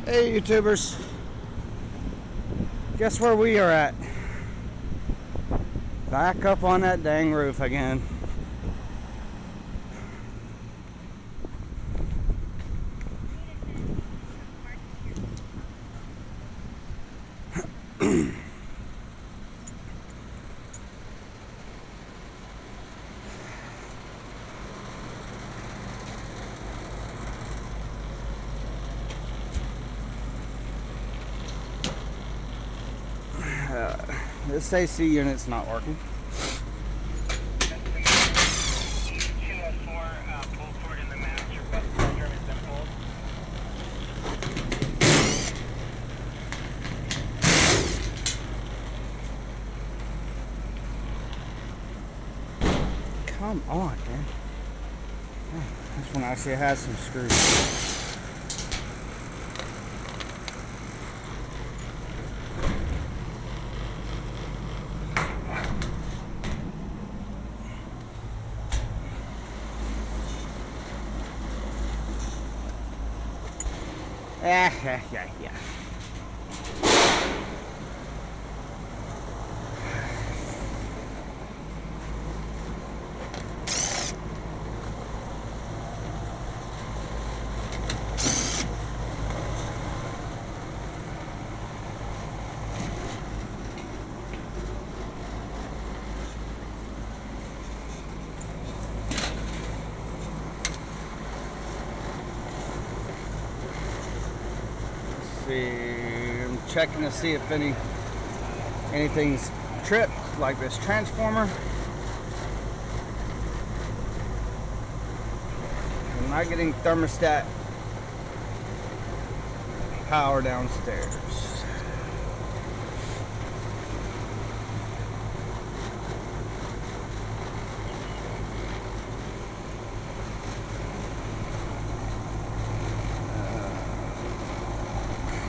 Hey YouTubers, guess where we are at? Back up on that dang roof again. This AC unit's not working. Come on, man. This one actually has some screws. Yeah. I'm checking to see if anything's tripped, like this transformer. I'm not getting thermostat power downstairs.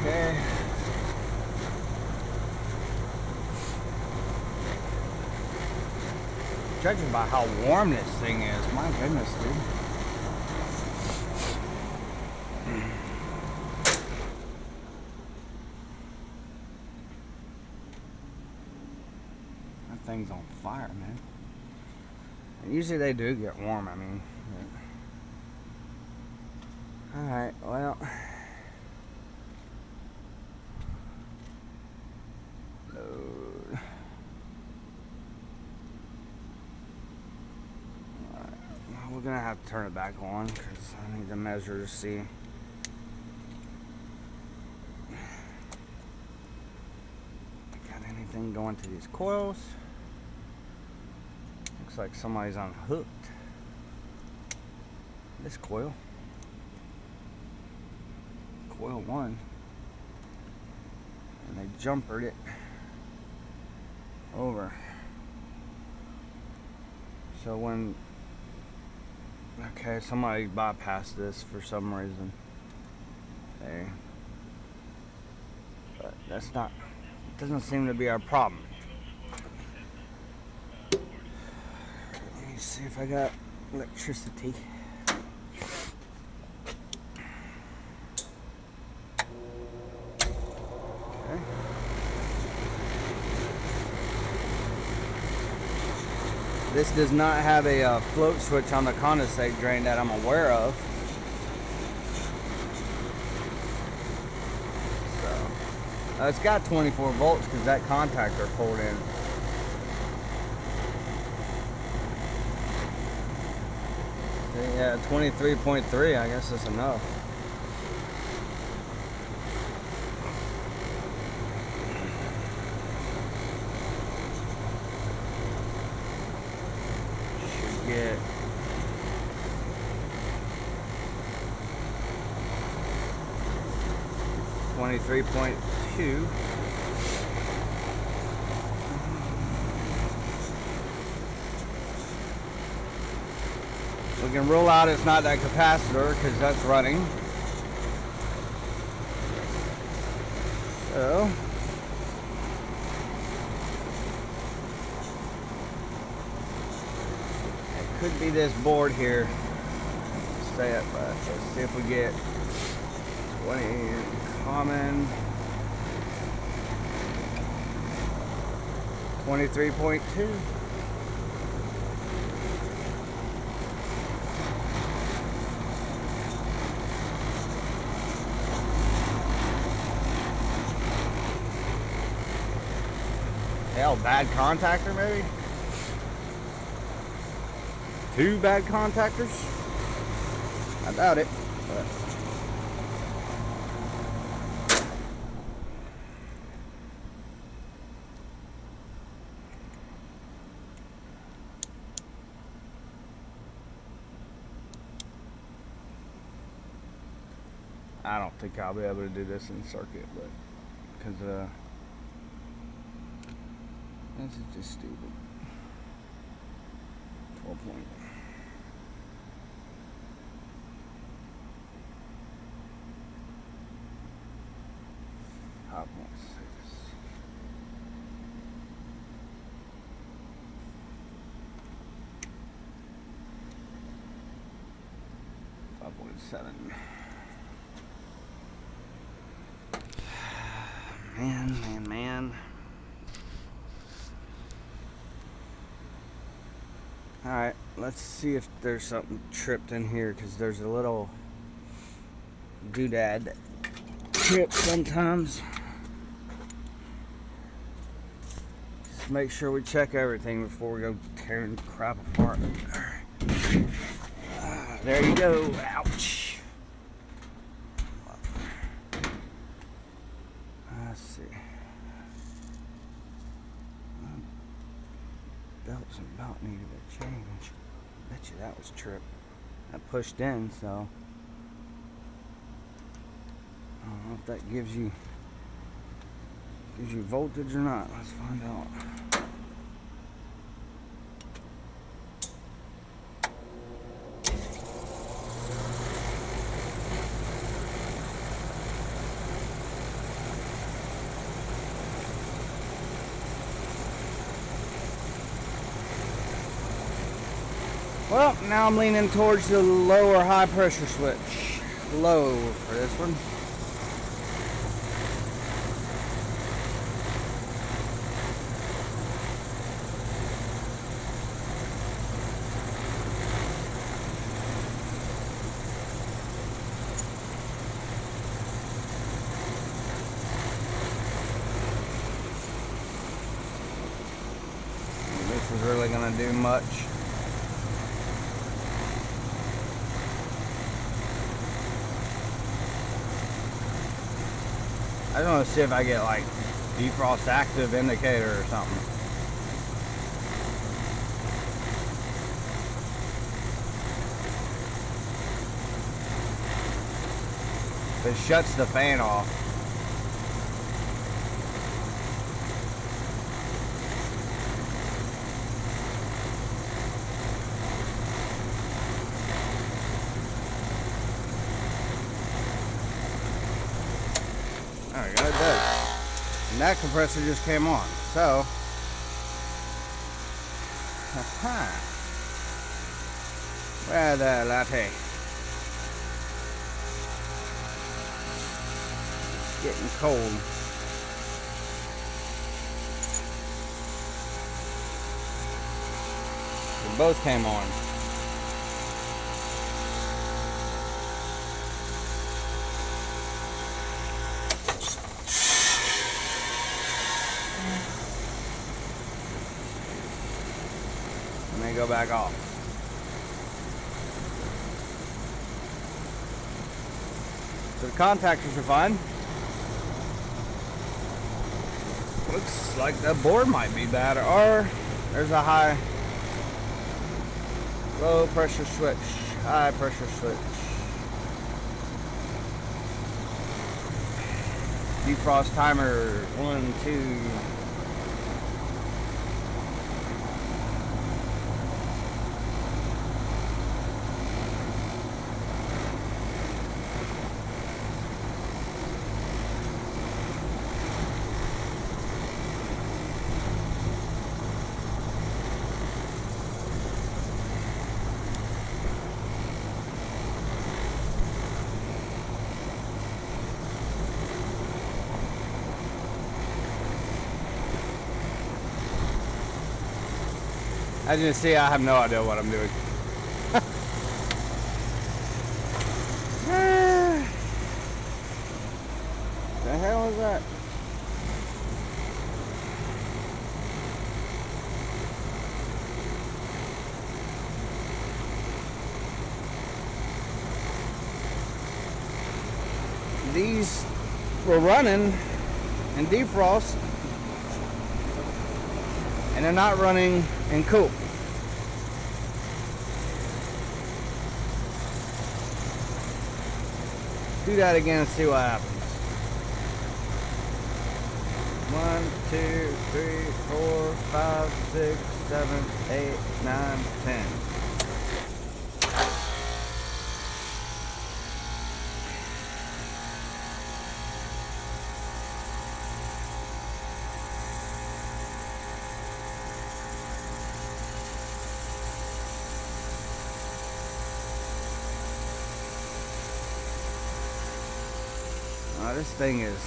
Okay. Judging by how warm this thing is, my goodness, dude. That thing's on fire, man. And usually they do get warm, I mean. Alright, well. Load. Alright, well, we're gonna have to turn it back on because I need to measure to see. Got anything going to these coils? Looks like somebody's unhooked this coil. Coil 1. And they jumpered it over. So when, okay, somebody bypassed this for some reason. There. But that's not, it doesn't seem to be our problem. Let me see if I got electricity. This does not have a float switch on the condensate drain that I'm aware of. So, it's got 24 volts because that contactor pulled in. Yeah, 23.3, I guess that's enough. Get 23.2. We can rule out it's not that capacitor because that's running. So could be this board here. Say it, but let's see if we get 20 common. 23.2. Hell, bad contactor maybe? 2 bad contactors? I doubt it, but I don't think I'll be able to do this in circuit, but because this is just stupid. 12 point. $5.7. Man. Alright, let's see if there's something tripped in here, because there's a little doodad that trips sometimes. Just make sure we check everything before we go tearing crap apart. There you go. Ouch. Let's see. Belts and belt needed a change. Bet you that was tripped. That pushed in, so I don't know if that gives you voltage or not. Let's find out. Well, now I'm leaning towards the low or high pressure switch. Low for this one. And this is really going to do much. I just want to see if I get like defrost active indicator or something. It shuts the fan off. There we go, it does. And that compressor just came on. So, where the latte? It's getting cold. They both came on. And they go back off. So the contactors are fine. Looks like the board might be bad, or there's a high, low pressure switch, high pressure switch. Defrost timer, 1, 2. As you can see, I have no idea what I'm doing. The hell is that? These were running in defrost, and they're not running in cool. Do that again and see what happens. 1, 2, 3, 4, 5, 6, 7, 8, 9, 10. This thing is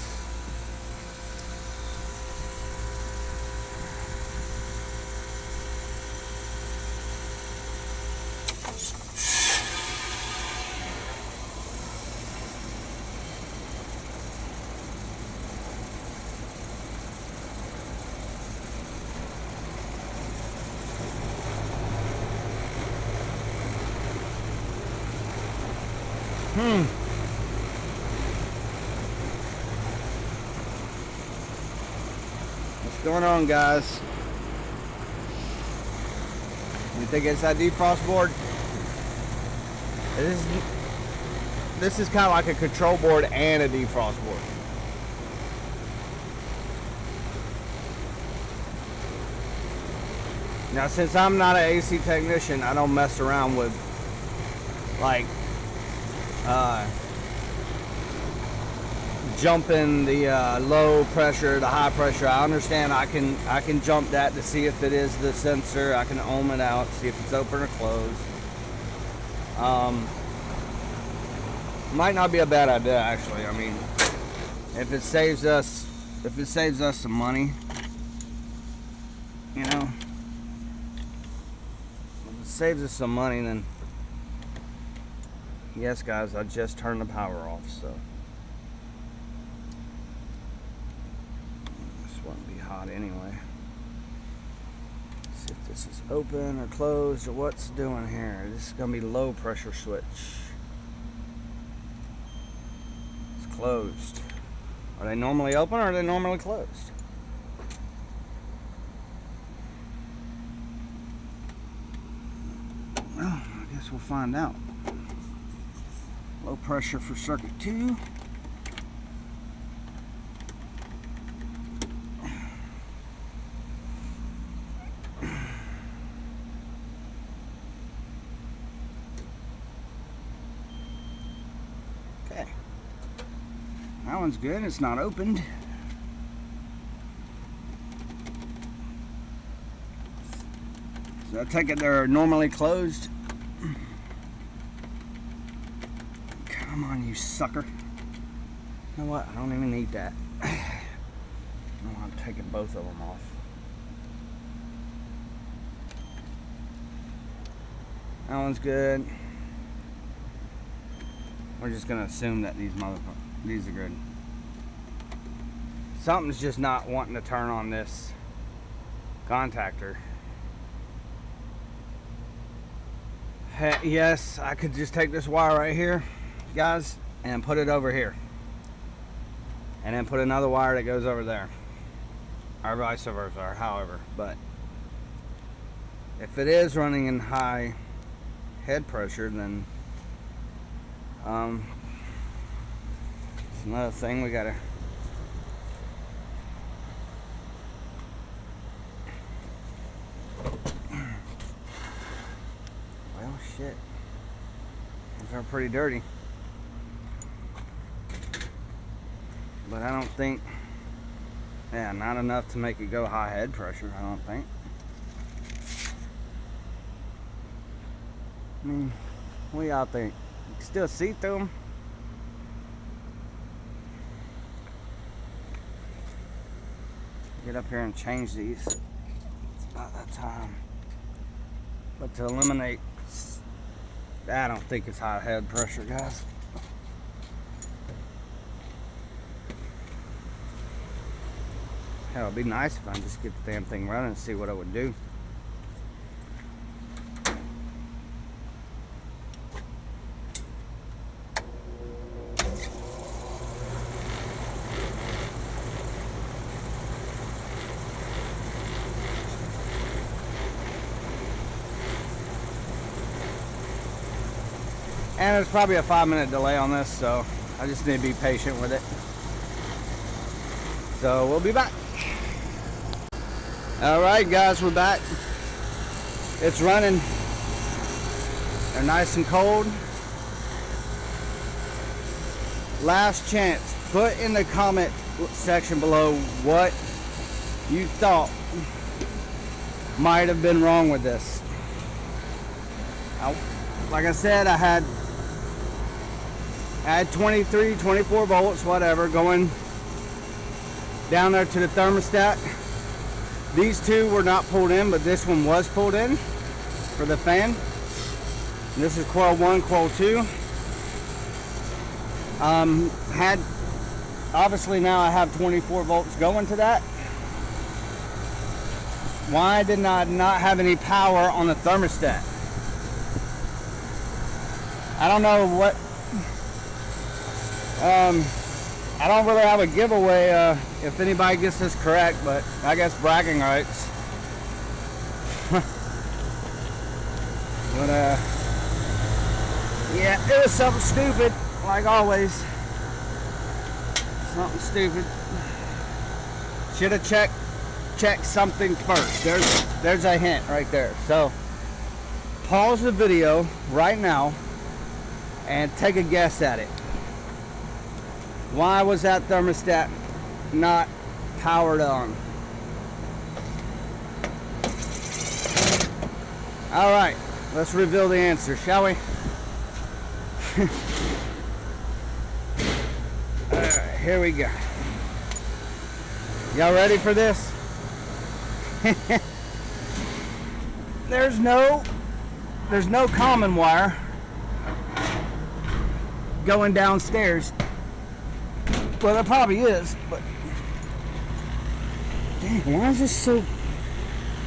what's going on, guys? You think it's that defrost board? This is kind of like a control board and a defrost board. Now, since I'm not an AC technician, I don't mess around with like jumping the low pressure, the high pressure. I understand I can jump that to see if it is the sensor. I can ohm it out, see if it's open or closed. Might not be a bad idea, actually. I mean, if it saves us some money, you know, if it saves us some money, then yes, guys, I just turned the power off, so this wouldn't be hot anyway. Let's see if this is open or closed or what's doing here. This is gonna be low pressure switch. It's closed. Are they normally open or are they normally closed? Well, I guess we'll find out. Low pressure for circuit 2. Okay. That one's good. It's not opened. So I take it they're normally closed. Come on, you sucker. You know what? I don't even need that. I'm taking both of them off. That one's good. We're just gonna assume that these are good. Something's just not wanting to turn on this contactor. Yes, I could just take this wire right here, guys, and put it over here, and then put another wire that goes over there, or vice versa, or however. But if it is running in high head pressure, then it's another thing we gotta shit. These are pretty dirty. But I don't think, yeah, not enough to make it go high head pressure, I don't think. I mean, what do y'all think? You can still see through them? Get up here and change these. It's about that time. But to eliminate, I don't think it's high head pressure, guys. Hell, it'd be nice if I could just get the damn thing running and see what it would do. And there's probably a 5-minute delay on this, so I just need to be patient with it. So we'll be back. Alright guys, we're back. It's running. They're nice and cold. Last chance. Put in the comment section below what you thought might have been wrong with this. Like I said, I had 23, 24 volts, whatever, going down there to the thermostat. These two were not pulled in, but this one was pulled in for the fan. And this is coil 1, coil 2. Obviously now I have 24 volts going to that. Why did I not have any power on the thermostat? I don't know what. I don't really have a giveaway if anybody gets this correct, but I guess bragging rights. But yeah, it was something stupid, like always. Something stupid. Should have checked something first. There's a hint right there. So pause the video right now and take a guess at it. Why was that thermostat not powered on? All right, let's reveal the answer, shall we? All right, here we go. Y'all ready for this? There's no common wire going downstairs. Well, there probably is, but dang, why is this so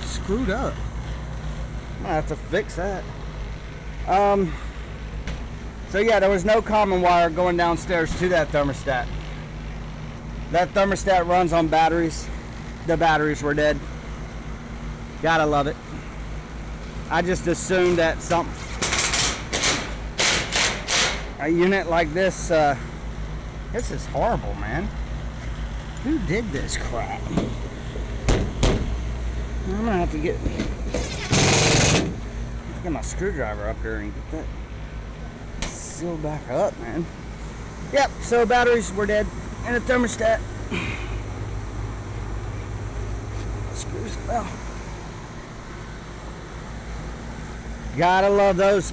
screwed up? I'm gonna have to fix that. So yeah, there was no common wire going downstairs to that thermostat. That thermostat runs on batteries. The batteries were dead. Gotta love it. I just assumed that a unit like this, this is horrible, man. Who did this crap? I'm gonna have to get my screwdriver up here and get that sealed back up, man. Yep, so batteries were dead and the thermostat. Screws fell. Gotta love those.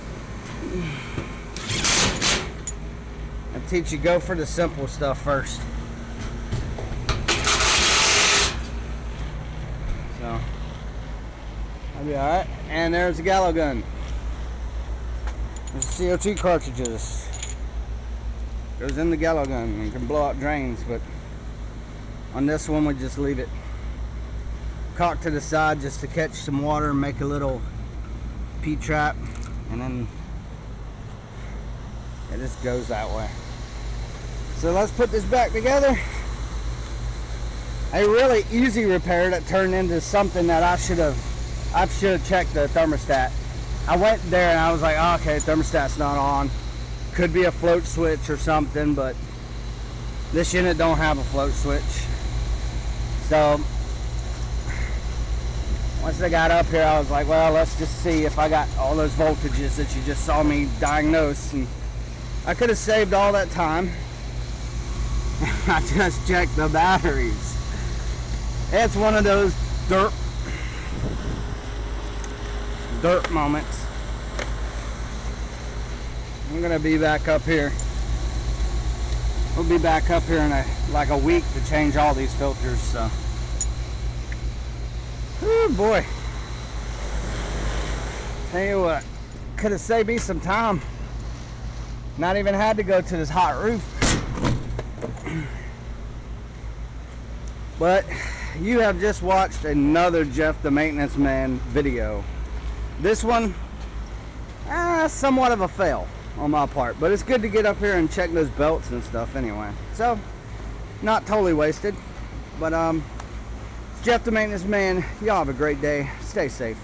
I teach you, go for the simple stuff first. So I'll be alright. And there's the gallows gun. There's the CO2 cartridges. Goes in the gallows gun. You can blow out drains, but on this one we just leave it cocked to the side just to catch some water and make a little P-trap, and then it just goes that way. So let's put this back together. A really easy repair that turned into something that I should have checked the thermostat. I went there and I was like, oh, okay, thermostat's not on. Could be a float switch or something, but this unit don't have a float switch. So once I got up here, I was like, well, let's just see if I got all those voltages that you just saw me diagnose. And I could have saved all that time. I just checked the batteries. It's one of those derp moments. I'm gonna be back up here. We'll be back up here in like a week to change all these filters. So, oh boy. Tell you what, could have saved me some time. Not even had to go to this hot roof. But you have just watched another Jeff the Maintenance Man video. This one, somewhat of a fail on my part, but it's good to get up here and check those belts and stuff anyway. So, not totally wasted, but it's Jeff the Maintenance Man. Y'all have a great day. Stay safe.